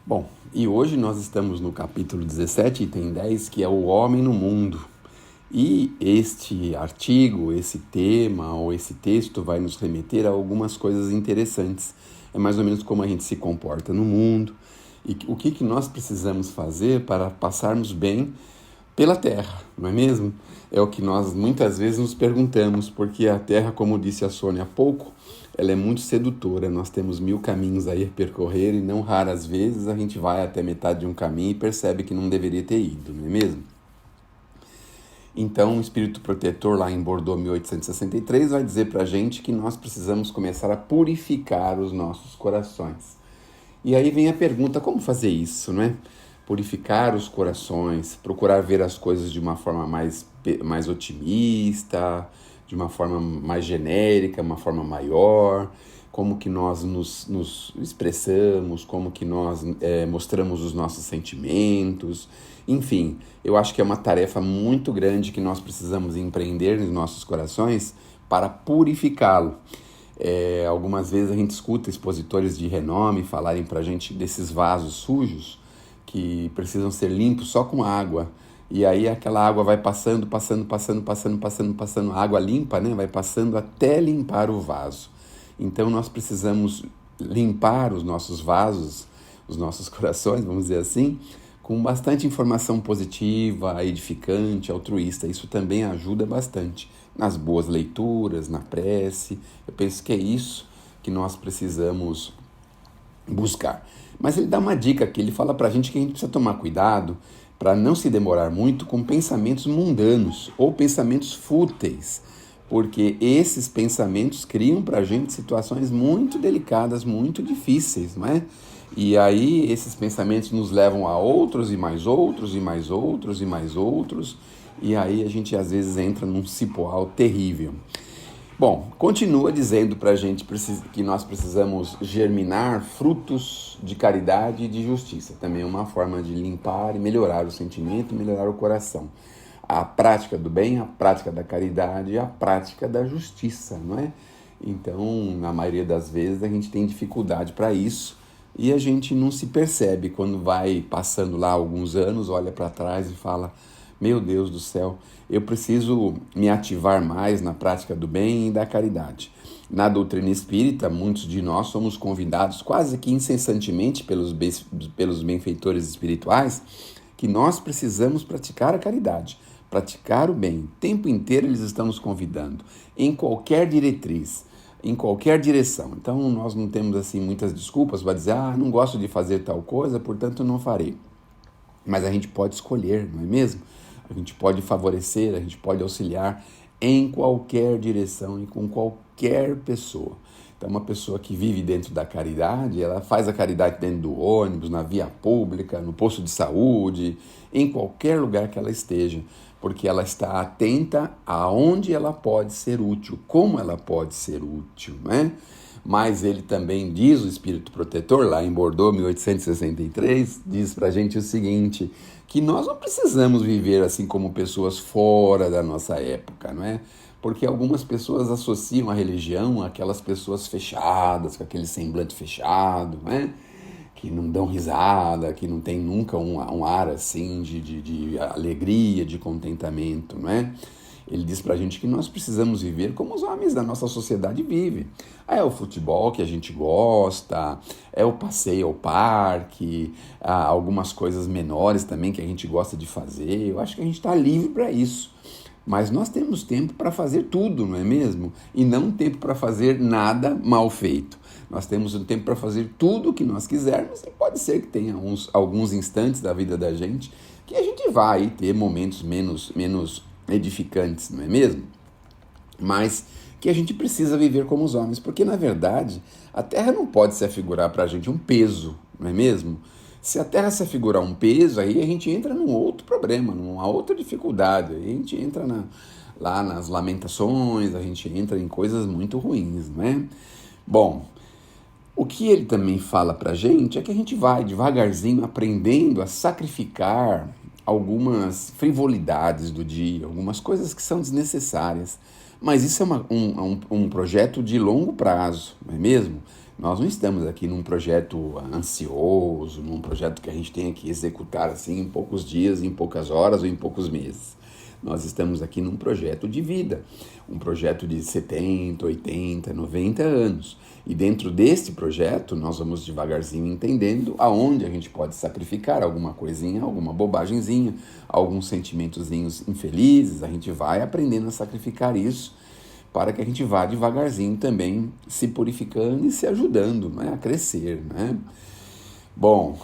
Bom, e hoje nós estamos no capítulo 17, item 10, que é o homem no mundo. E este artigo, esse tema ou esse texto vai nos remeter a algumas coisas interessantes. É mais ou menos como a gente se comporta no mundo e o que nós precisamos fazer para passarmos bem pela Terra, não é mesmo? É o que nós muitas vezes nos perguntamos, porque a Terra, como disse a Sônia há pouco, ela é muito sedutora. Nós temos 1000 caminhos a ir percorrer e não raras vezes a gente vai até metade de um caminho e percebe que não deveria ter ido, não é mesmo? Então, o espírito protetor lá em Bordeaux 1863 vai dizer para a gente que nós precisamos começar a purificar os nossos corações. E aí vem a pergunta, como fazer isso, não é? Purificar os corações, procurar ver as coisas de uma forma mais otimista, de uma forma mais genérica, uma forma maior, como que nós nos expressamos, como que nós mostramos os nossos sentimentos. Enfim, eu acho que é uma tarefa muito grande que nós precisamos empreender nos nossos corações para purificá-lo. Algumas vezes a gente escuta expositores de renome falarem para a gente desses vasos sujos que precisam ser limpos só com água. E aí aquela água vai passando, a água limpa, né? Vai passando até limpar o vaso. Então nós precisamos limpar os nossos vasos, os nossos corações, vamos dizer assim, com bastante informação positiva, edificante, altruísta. Isso também ajuda bastante nas boas leituras, na prece. Eu penso que é isso que nós precisamos buscar. Mas ele dá uma dica aqui, ele fala pra gente que a gente precisa tomar cuidado para não se demorar muito com pensamentos mundanos ou pensamentos fúteis, porque esses pensamentos criam pra gente situações muito delicadas, muito difíceis, não é? E aí esses pensamentos nos levam a outros e mais outros e mais outros e mais outros, e aí a gente às vezes entra num cipoal terrível. Bom, continua dizendo para a gente que nós precisamos germinar frutos de caridade e de justiça. Também é uma forma de limpar e melhorar o sentimento e melhorar o coração. A prática do bem, a prática da caridade e a prática da justiça, não é? Então, na maioria das vezes, a gente tem dificuldade para isso e a gente não se percebe quando vai passando lá alguns anos, olha para trás e fala: meu Deus do céu, eu preciso me ativar mais na prática do bem e da caridade. Na doutrina espírita, muitos de nós somos convidados quase que incessantemente pelos benfeitores espirituais que nós precisamos praticar a caridade, praticar o bem. O tempo inteiro eles estão nos convidando, em qualquer diretriz, em qualquer direção. Então nós não temos assim muitas desculpas para dizer: não gosto de fazer tal coisa, portanto não farei. Mas a gente pode escolher, não é mesmo? A gente pode favorecer, a gente pode auxiliar em qualquer direção e com qualquer pessoa. Então, uma pessoa que vive dentro da caridade, ela faz a caridade dentro do ônibus, na via pública, no posto de saúde, em qualquer lugar que ela esteja, porque ela está atenta aonde ela pode ser útil, como ela pode ser útil, né? Mas ele também diz, o espírito protetor, lá em Bordeaux, 1863, diz pra gente o seguinte, que nós não precisamos viver assim como pessoas fora da nossa época, não é? Porque algumas pessoas associam a religião àquelas pessoas fechadas, com aquele semblante fechado, não é? Que não dão risada, que não tem nunca um ar assim de alegria, de contentamento, não é? Ele diz pra gente que nós precisamos viver como os homens da nossa sociedade vivem. É o futebol que a gente gosta, é o passeio ao parque, algumas coisas menores também que a gente gosta de fazer. Eu acho que a gente está livre para isso. Mas nós temos tempo para fazer tudo, não é mesmo? E não tempo para fazer nada mal feito. Nós temos um tempo para fazer tudo o que nós quisermos e pode ser que tenha alguns instantes da vida da gente que a gente vai ter momentos menos edificantes, não é mesmo? Mas que a gente precisa viver como os homens, porque na verdade a Terra não pode se afigurar para a gente um peso, não é mesmo? Se a Terra se afigurar um peso, aí a gente entra num outro problema, numa outra dificuldade, aí a gente entra lá nas lamentações, a gente entra em coisas muito ruins, não é? Bom, o que ele também fala pra gente é que a gente vai devagarzinho aprendendo a sacrificar algumas frivolidades do dia, algumas coisas que são desnecessárias. Mas isso é um projeto de longo prazo, não é mesmo? Nós não estamos aqui num projeto ansioso, num projeto que a gente tenha que executar assim em poucos dias, em poucas horas ou em poucos meses. Nós estamos aqui num projeto de vida, um projeto de 70, 80, 90 anos. E dentro deste projeto, nós vamos devagarzinho entendendo aonde a gente pode sacrificar alguma coisinha, alguma bobagemzinha, alguns sentimentozinhos infelizes. A gente vai aprendendo a sacrificar isso para que a gente vá devagarzinho também se purificando e se ajudando, né, a crescer, né? Bom,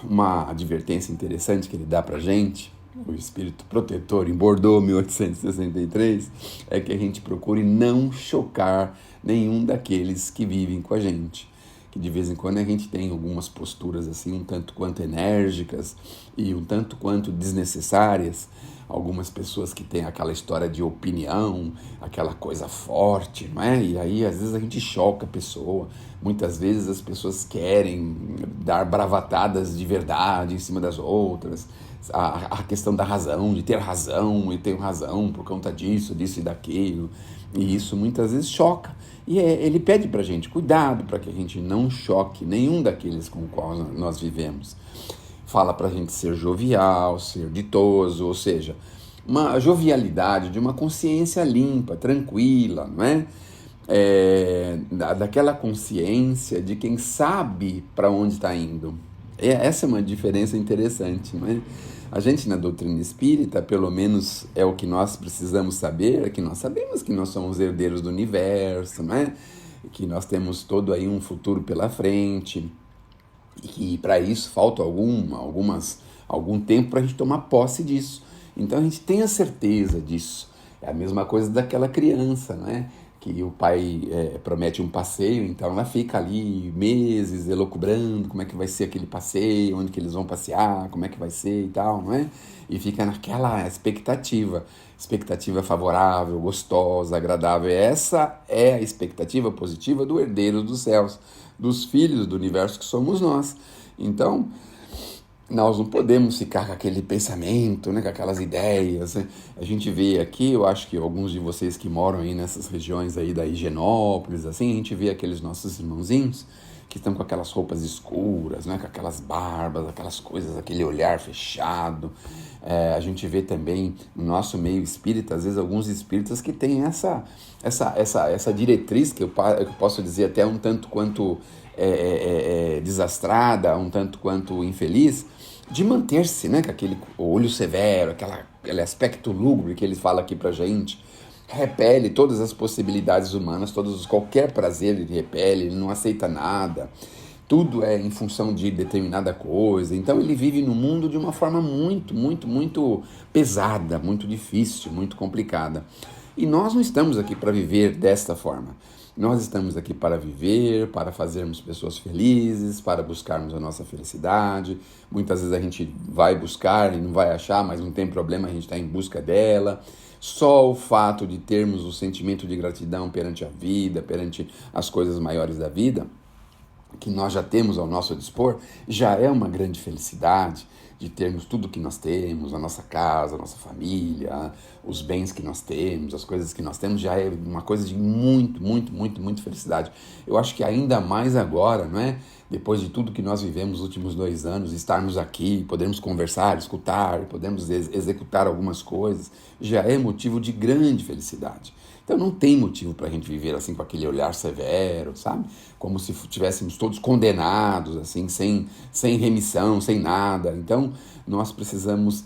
uma advertência interessante que ele dá para a gente, o espírito protetor em Bordeaux, 1863, é que a gente procure não chocar nenhum daqueles que vivem com a gente. Que de vez em quando a gente tem algumas posturas assim um tanto quanto enérgicas e um tanto quanto desnecessárias. Algumas pessoas que têm aquela história de opinião, aquela coisa forte, não é? E aí às vezes a gente choca a pessoa. Muitas vezes as pessoas querem dar bravatadas de verdade em cima das outras. A questão da razão, de ter razão, e tenho razão por conta disso, disso e daquilo. E isso muitas vezes choca. E ele pede para a gente cuidado para que a gente não choque nenhum daqueles com os quais nós vivemos. Fala para a gente ser jovial, ser ditoso, ou seja, uma jovialidade de uma consciência limpa, tranquila, não é? Daquela consciência de quem sabe para onde está indo. Essa é uma diferença interessante, não é? A gente na doutrina espírita, pelo menos é o que nós precisamos saber, é que nós sabemos que nós somos herdeiros do universo, não é? Que nós temos todo aí um futuro pela frente, e que para isso falta algum tempo para a gente tomar posse disso. Então a gente tem a certeza disso. É a mesma coisa daquela criança, não é? Que o pai promete um passeio, então ela fica ali meses elucubrando como é que vai ser aquele passeio, onde que eles vão passear, como é que vai ser e tal, não é? E fica naquela expectativa favorável, gostosa, agradável. Essa é a expectativa positiva do herdeiro dos céus, dos filhos do universo que somos nós. Então, nós não podemos ficar com aquele pensamento, né, com aquelas ideias, né? A gente vê aqui, eu acho que alguns de vocês que moram aí nessas regiões aí da Higienópolis, assim, a gente vê aqueles nossos irmãozinhos que estão com aquelas roupas escuras, né, com aquelas barbas, aquelas coisas, aquele olhar fechado. A gente vê também no nosso meio espírita, às vezes, alguns espíritas que têm essa diretriz, que eu posso dizer até um tanto quanto desastrada, um tanto quanto infeliz, de manter-se, né, com aquele olho severo, aquele aspecto lúgubre que ele fala aqui pra gente. Repele todas as possibilidades humanas, qualquer prazer ele repele, ele não aceita nada, tudo é em função de determinada coisa. Então ele vive no mundo de uma forma muito, muito, muito pesada, muito difícil, muito complicada. E nós não estamos aqui para viver desta forma. Nós estamos aqui para viver, para fazermos pessoas felizes, para buscarmos a nossa felicidade. Muitas vezes a gente vai buscar e não vai achar, mas não tem problema, a gente está em busca dela. Só o fato de termos o sentimento de gratidão perante a vida, perante as coisas maiores da vida, que nós já temos ao nosso dispor, já é uma grande felicidade de termos tudo que nós temos, a nossa casa, a nossa família, os bens que nós temos, as coisas que nós temos, já é uma coisa de muito, muito, muito, muito felicidade. Eu acho que ainda mais agora, não é? Depois de tudo que nós vivemos nos últimos 2 anos, estarmos aqui, podermos conversar, escutar, podemos executar algumas coisas, já é motivo de grande felicidade. Então não tem motivo para a gente viver assim com aquele olhar severo, sabe? Como se estivéssemos todos condenados, assim, sem remissão, sem nada. Então nós precisamos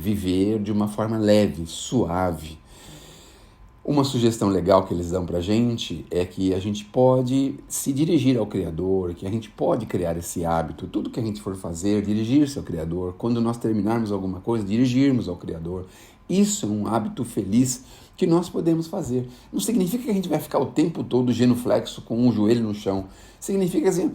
viver de uma forma leve, suave. Uma sugestão legal que eles dão para a gente é que a gente pode se dirigir ao Criador, que a gente pode criar esse hábito, tudo que a gente for fazer, dirigir-se ao Criador. Quando nós terminarmos alguma coisa, dirigirmos ao Criador. Isso é um hábito feliz que nós podemos fazer. Não significa que a gente vai ficar o tempo todo genuflexo com um joelho no chão. Significa assim,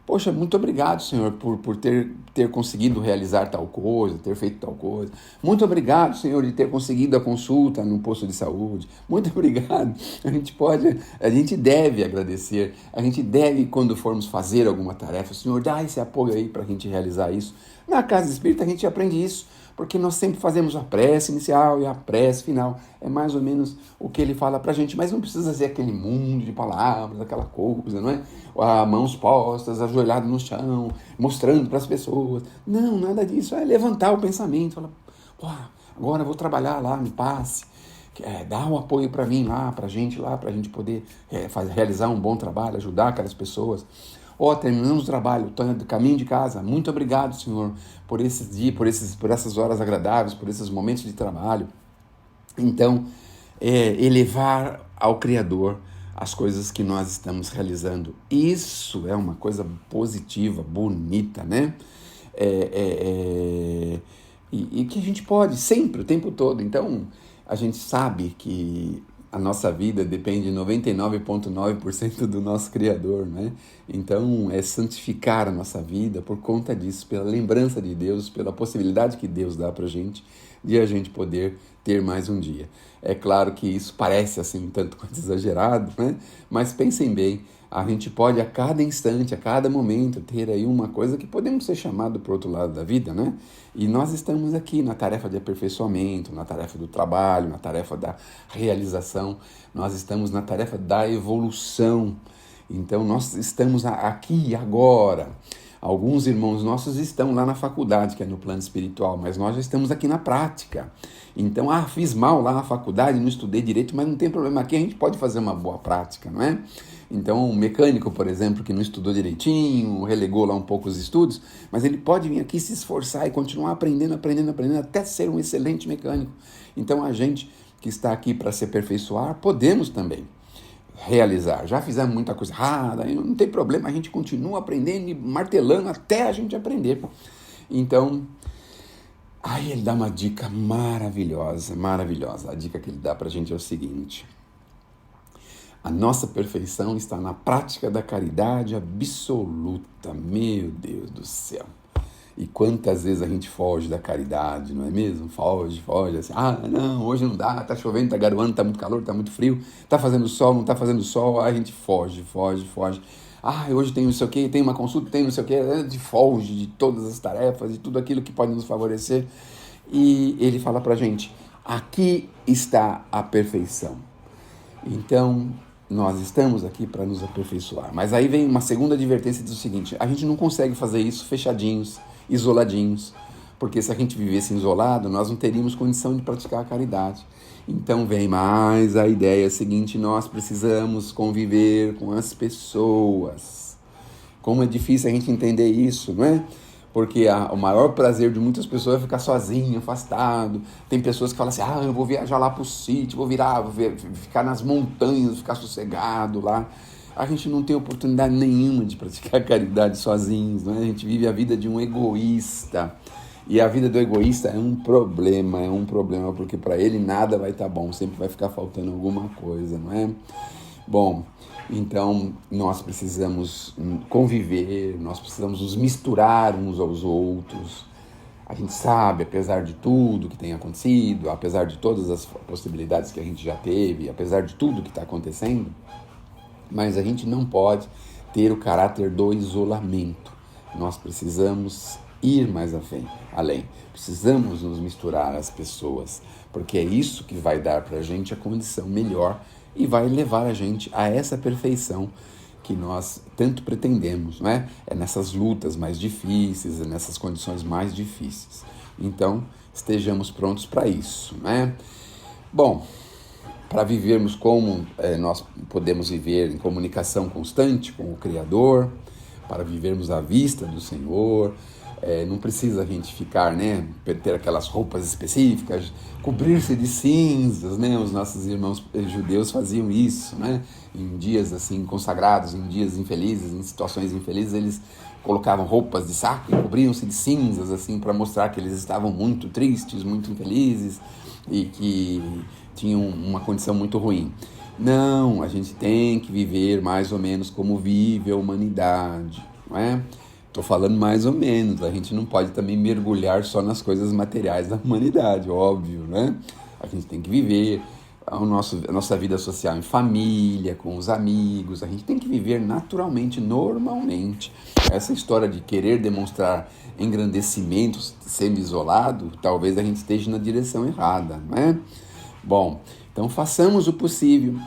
poxa, muito obrigado, Senhor, por ter conseguido realizar tal coisa, ter feito tal coisa. Muito obrigado, Senhor, de ter conseguido a consulta no posto de saúde. Muito obrigado. A gente deve agradecer. A gente deve, quando formos fazer alguma tarefa, Senhor, dá esse apoio aí para a gente realizar isso. Na casa espírita a gente aprende isso. Porque nós sempre fazemos a prece inicial e a prece final. É mais ou menos o que ele fala pra gente, mas não precisa ser aquele mundo de palavras, aquela coisa, não é? Mãos postas, ajoelhado no chão, mostrando para as pessoas. Não, nada disso. É levantar o pensamento, falar, pô, agora eu vou trabalhar lá no passe. Dá um apoio para mim lá, para a gente poder realizar um bom trabalho, ajudar aquelas pessoas. Terminamos o trabalho, estou no caminho de casa. Muito obrigado, Senhor, por esses dias, por essas horas agradáveis, por esses momentos de trabalho. Então, elevar ao Criador as coisas que nós estamos realizando. Isso é uma coisa positiva, bonita, né? E que a gente pode sempre, o tempo todo. Então, a gente sabe que a nossa vida depende 99,9% do nosso Criador, né? Então, é santificar a nossa vida por conta disso, pela lembrança de Deus, pela possibilidade que Deus dá pra gente de a gente poder ter mais um dia. É claro que isso parece assim um tanto quanto exagerado, né? Mas pensem bem, a gente pode a cada instante, a cada momento ter aí uma coisa que podemos ser chamados para o outro lado da vida, né? E nós estamos aqui na tarefa de aperfeiçoamento, na tarefa do trabalho, na tarefa da realização, nós estamos na tarefa da evolução. Então nós estamos aqui e agora. Alguns irmãos nossos estão lá na faculdade, que é no plano espiritual, mas nós já estamos aqui na prática. Então, fiz mal lá na faculdade, não estudei direito, mas não tem problema, aqui a gente pode fazer uma boa prática, não é? Então, um mecânico, por exemplo, que não estudou direitinho, relegou lá um pouco os estudos, mas ele pode vir aqui se esforçar e continuar aprendendo, até ser um excelente mecânico. Então, a gente que está aqui para se aperfeiçoar, podemos também realizar. Já fizemos muita coisa errada, não tem problema, a gente continua aprendendo e martelando até a gente aprender. Então, aí ele dá uma dica maravilhosa. A dica que ele dá pra gente é o seguinte: a nossa perfeição está na prática da caridade absoluta. Meu Deus do céu. E quantas vezes a gente foge da caridade, não é mesmo? Foge, assim, não, hoje não dá, tá chovendo, tá garoando, tá muito calor, tá muito frio, tá fazendo sol, não tá fazendo sol, aí a gente foge. Hoje tem não sei o quê, tem uma consulta, tem não sei o quê, a gente foge de todas as tarefas, de tudo aquilo que pode nos favorecer. E ele fala pra gente, aqui está a perfeição. Então, nós estamos aqui para nos aperfeiçoar. Mas aí vem uma segunda advertência, diz o seguinte: a gente não consegue fazer isso fechadinhos, isoladinhos, porque se a gente vivesse isolado, nós não teríamos condição de praticar a caridade. Então vem mais a ideia seguinte: nós precisamos conviver com as pessoas. Como é difícil a gente entender isso, não é? Porque o maior prazer de muitas pessoas é ficar sozinho, afastado. Tem pessoas que falam assim, eu vou viajar lá pro sítio, vou ficar nas montanhas, ficar sossegado lá. A gente não tem oportunidade nenhuma de praticar caridade sozinhos, não é? A gente vive a vida de um egoísta. E a vida do egoísta é um problema, porque para ele nada vai estar bom, sempre vai ficar faltando alguma coisa, não é? Bom, então nós precisamos conviver, nós precisamos nos misturar uns aos outros. A gente sabe, apesar de tudo que tem acontecido, apesar de todas as possibilidades que a gente já teve, apesar de tudo que está acontecendo, mas a gente não pode ter o caráter do isolamento. Nós precisamos ir mais além. Precisamos nos misturar às pessoas, porque é isso que vai dar para a gente a condição melhor e vai levar a gente a essa perfeição que nós tanto pretendemos, não é? É nessas lutas mais difíceis, é nessas condições mais difíceis. Então, estejamos prontos para isso, né? Bom, para vivermos como nós podemos viver em comunicação constante com o Criador, para vivermos à vista do Senhor, não precisa a gente ficar, né, ter aquelas roupas específicas, cobrir-se de cinzas, né? Os nossos irmãos judeus faziam isso, né? Em dias assim consagrados, em dias infelizes, em situações infelizes, eles colocavam roupas de saco e cobriam-se de cinzas, assim, para mostrar que eles estavam muito tristes, muito infelizes e que tinham uma condição muito ruim. Não, a gente tem que viver mais ou menos como vive a humanidade, não é? Estou falando mais ou menos, a gente não pode também mergulhar só nas coisas materiais da humanidade, óbvio, né? A gente tem que viver a nossa vida social em família, com os amigos. A gente tem que viver naturalmente, normalmente. Essa história de querer demonstrar engrandecimentos sendo isolado, talvez a gente esteja na direção errada, não é? Bom, então façamos o possível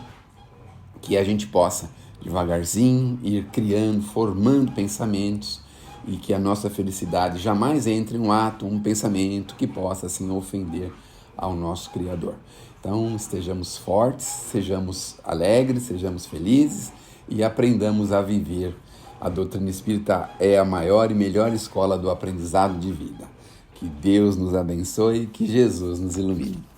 que a gente possa, devagarzinho, ir criando, formando pensamentos e que a nossa felicidade jamais entre um ato, um pensamento que possa, assim, ofender ao nosso Criador. Então, estejamos fortes, sejamos alegres, sejamos felizes e aprendamos a viver. A doutrina espírita é a maior e melhor escola do aprendizado de vida. Que Deus nos abençoe, que Jesus nos ilumine.